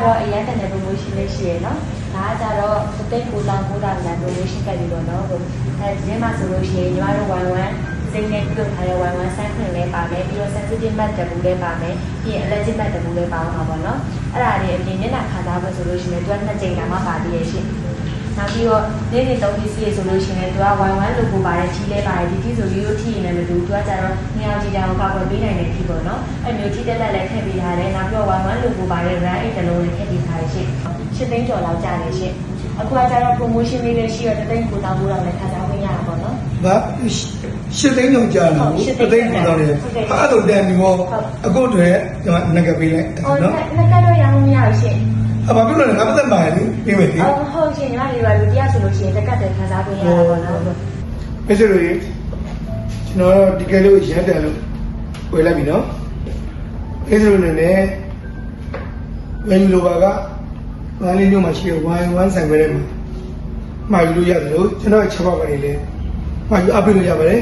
တော့အရင်တည်းက promotion လေးရှိရနော်ဒါကကြတော့တိတ်ကိုတောင်းပို့တာလည်း promotion ကတ်ပြီးတော့နော်အဲဒီမှာဆိုလို့ရှိရင်ညီမတို့1-1စိတ်နဲ့ပြုတ်ထားတဲ့1-1ဆန်းခွင်လေးပါမယ်ပြီးတော့ sensitive mat တပူလေးပါမယ်ပြီးရင် allergic mat တပူလေးပါအောင်ပါပေါ့နော်အဲ့ဒါတွေအပြင်မျက်နှာခံစားဖို့ဆိုလို့ရှိရင်သူက2ချိန်တောင်မှပါသေးရဲ့ရှင်နောက်ပြီးတော့နေ့နေ့သုံးပစ္စည်းဆိုလို့ရှိရင်သူက1-1လို့ပို့ပါတယ်ထီးလေးပါတယ်ဒီထီးဆိုရိုးရိုးထီးရင်လည်းမတူသူကကြတော့နေအောင်ကြည့်ကြအောင်ကောက်ွယ်ပေးနိုင်တဲ့ထီးပေါ့နော်အဲ့မျိုးထီးတက်တက်လည်းထည့်ပေးထားတယ်နောက်ပြီးတော့1-1လို့ပို့ပါတယ် brand အိတ်တစ်လုံးလေးထည့်ပေးထားရရှင်8သိန်းကျော်လောက်ကျတယ်ရှင်အခုကကြတော့ promotion လေးလည်းရှိတော့3သိန်း9တောင်းပို့တော့လည်းခါစားခွင့်ရတာပေါ့နော်ဘာ8သိန်းကျော်ကြာလာဘူး3သိန်း9တောင်းတယ်အဲ့ဒါတန်ဒီမောအခုတည်းကျွန်တော်ငကပေးလိုက်နော်ငကတော့ရအောင်မရဘူးရှင်ဘာဖြစ်လို့လဲငါပတ်သက်ပါလေပြီးမယ်ဒီဟုတ်ရှင်ညီမလေးပါလူတရားဆိုလို့ရှိရင်တက်ကတ်တယ်ခါစားခွင့်ရတာပေါ့နော်မရှိလို့ရေကျွန်တော်ဒီကလေးကိုရမ်းတယ်လို့ဝယ်လိုက်ပြီနော်အဲ့ဒါလို့လည်းဝယ်ယူလိုပါကဘာလေးမျိုးမှရှိရ1-1ဆိုင်ခွဲထဲမှာမှာယူလို့ရတယ်လို့ကျွန်တော်ချက်ပေါက်ကနေလေမှာယူအပ်ပြီးလို့ရပါတယ်